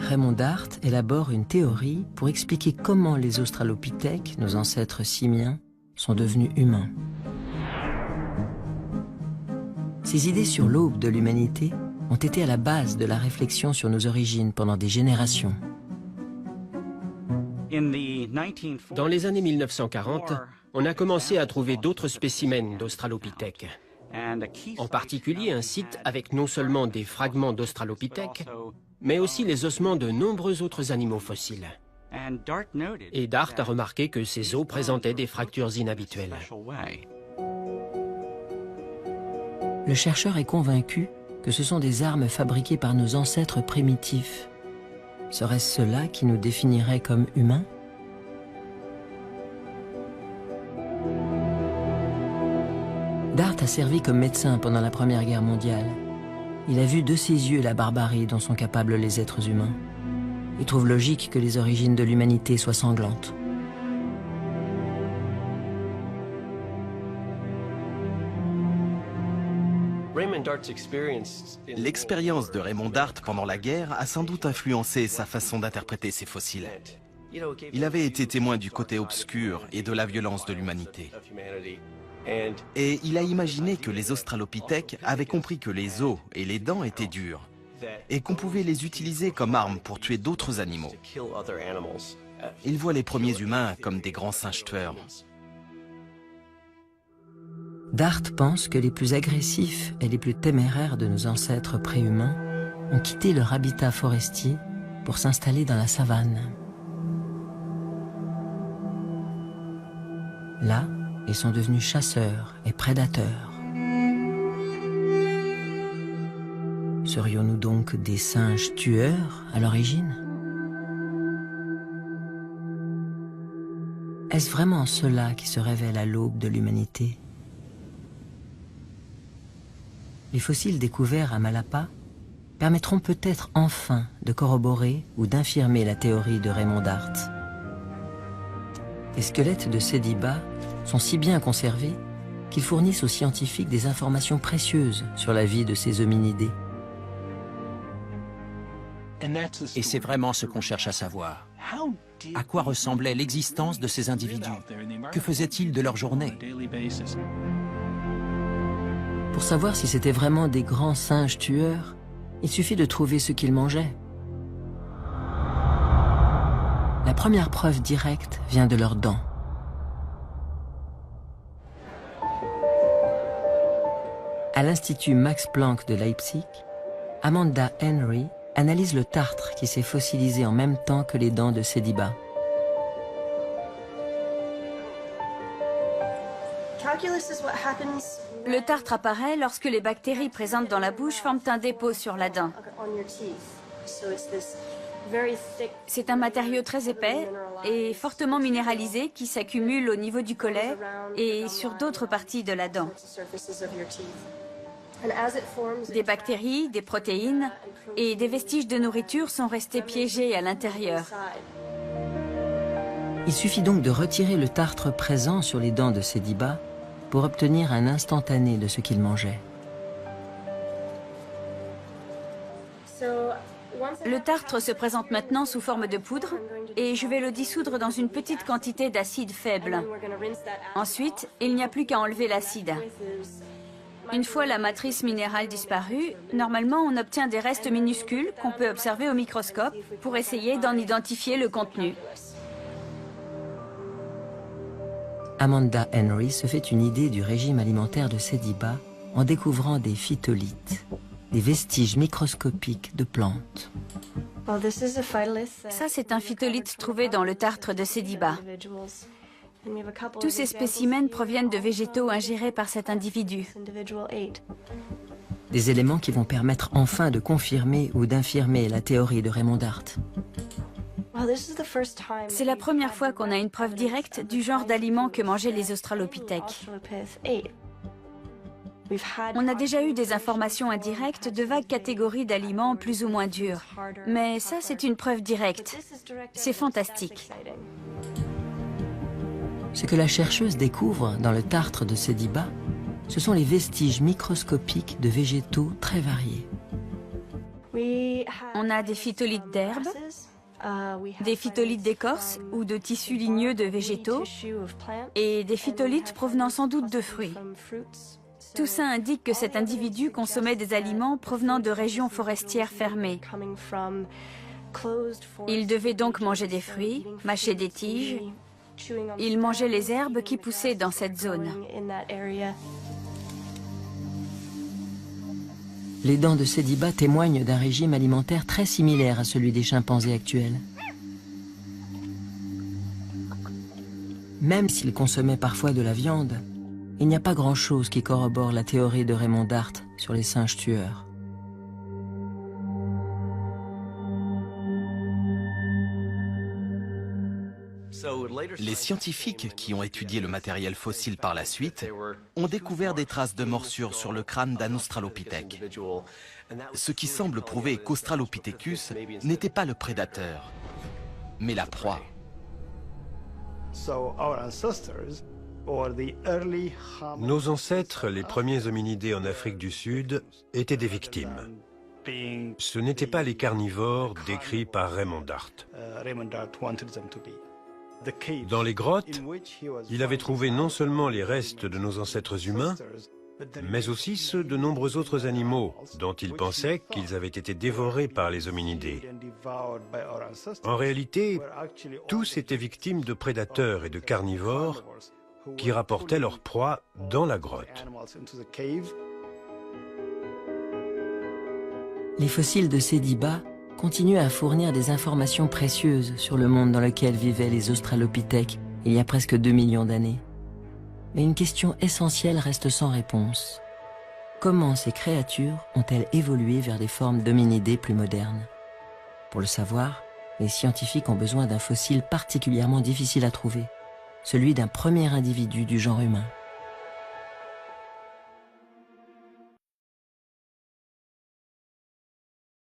Raymond Dart élabore une théorie pour expliquer comment les australopithèques, nos ancêtres simiens, sont devenus humains. Ces idées sur l'aube de l'humanité ont été à la base de la réflexion sur nos origines pendant des générations. Dans les années 1940, on a commencé à trouver d'autres spécimens d'australopithèques. En particulier un site avec non seulement des fragments d'australopithèques, mais aussi les ossements de nombreux autres animaux fossiles. Et Dart a remarqué que ces os présentaient des fractures inhabituelles. Le chercheur est convaincu que ce sont des armes fabriquées par nos ancêtres primitifs. Serait-ce cela qui nous définirait comme humains? Dart a servi comme médecin pendant la Première Guerre mondiale. Il a vu de ses yeux la barbarie dont sont capables les êtres humains. Il trouve logique que les origines de l'humanité soient sanglantes. L'expérience de Raymond Dart pendant la guerre a sans doute influencé sa façon d'interpréter ces fossiles. Il avait été témoin du côté obscur et de la violence de l'humanité. Et il a imaginé que les australopithèques avaient compris que les os et les dents étaient durs et qu'on pouvait les utiliser comme armes pour tuer d'autres animaux. Il voit les premiers humains comme des grands singes tueurs. Dart pense que les plus agressifs et les plus téméraires de nos ancêtres préhumains ont quitté leur habitat forestier pour s'installer dans la savane. Là, ils sont devenus chasseurs et prédateurs. Serions-nous donc des singes tueurs à l'origine? Est-ce vraiment cela qui se révèle à l'aube de l'humanité? Les fossiles découverts à Malapa permettront peut-être enfin de corroborer ou d'infirmer la théorie de Raymond Dart. Les squelettes de Sediba sont si bien conservés qu'ils fournissent aux scientifiques des informations précieuses sur la vie de ces hominidés. Et c'est vraiment ce qu'on cherche à savoir. À quoi ressemblait l'existence de ces individus? Que faisaient-ils de leur journée? Pour savoir si c'était vraiment des grands singes tueurs, il suffit de trouver ce qu'ils mangeaient. La première preuve directe vient de leurs dents. À l'Institut Max Planck de Leipzig, Amanda Henry analyse le tartre qui s'est fossilisé en même temps que les dents de Sediba. Le tartre apparaît lorsque les bactéries présentes dans la bouche forment un dépôt sur la dent. C'est un matériau très épais et fortement minéralisé qui s'accumule au niveau du collet et sur d'autres parties de la dent. Des bactéries, des protéines et des vestiges de nourriture sont restés piégés à l'intérieur. Il suffit donc de retirer le tartre présent sur les dents de Sediba pour obtenir un instantané de ce qu'il mangeait. Le tartre se présente maintenant sous forme de poudre et je vais le dissoudre dans une petite quantité d'acide faible. Ensuite, il n'y a plus qu'à enlever l'acide. Une fois la matrice minérale disparue, normalement on obtient des restes minuscules qu'on peut observer au microscope pour essayer d'en identifier le contenu. Amanda Henry se fait une idée du régime alimentaire de Sediba en découvrant des phytolithes, des vestiges microscopiques de plantes. Ça, c'est un phytolithe trouvé dans le tartre de Sediba. Tous ces spécimens proviennent de végétaux ingérés par cet individu. Des éléments qui vont permettre enfin de confirmer ou d'infirmer la théorie de Raymond Dart. C'est la première fois qu'on a une preuve directe du genre d'aliments que mangeaient les australopithèques. On a déjà eu des informations indirectes de vagues catégories d'aliments plus ou moins durs. Mais ça, c'est une preuve directe. C'est fantastique. Ce que la chercheuse découvre dans le tartre de Sediba, ce sont les vestiges microscopiques de végétaux très variés. On a des phytolithes d'herbes, des phytolithes d'écorce ou de tissus ligneux de végétaux et des phytolithes provenant sans doute de fruits. Tout ça indique que cet individu consommait des aliments provenant de régions forestières fermées. Il devait donc manger des fruits, mâcher des tiges. Il mangeait les herbes qui poussaient dans cette zone. Les dents de Sediba témoignent d'un régime alimentaire très similaire à celui des chimpanzés actuels. Même s'ils consommaient parfois de la viande, il n'y a pas grand-chose qui corrobore la théorie de Raymond Dart sur les singes tueurs. Les scientifiques qui ont étudié le matériel fossile par la suite ont découvert des traces de morsures sur le crâne d'un australopithèque, ce qui semble prouver qu'Australopithecus n'était pas le prédateur, mais la proie. Nos ancêtres, les premiers hominidés en Afrique du Sud, étaient des victimes. Ce n'étaient pas les carnivores décrits par Raymond Dart. Dans les grottes, il avait trouvé non seulement les restes de nos ancêtres humains, mais aussi ceux de nombreux autres animaux dont il pensait qu'ils avaient été dévorés par les hominidés. En réalité, tous étaient victimes de prédateurs et de carnivores qui rapportaient leur proie dans la grotte. Les fossiles de Sediba continuent à fournir des informations précieuses sur le monde dans lequel vivaient les australopithèques il y a presque 2 millions d'années. Mais une question essentielle reste sans réponse. Comment ces créatures ont-elles évolué vers des formes d'hominidés plus modernes? Pour le savoir, les scientifiques ont besoin d'un fossile particulièrement difficile à trouver, celui d'un premier individu du genre humain.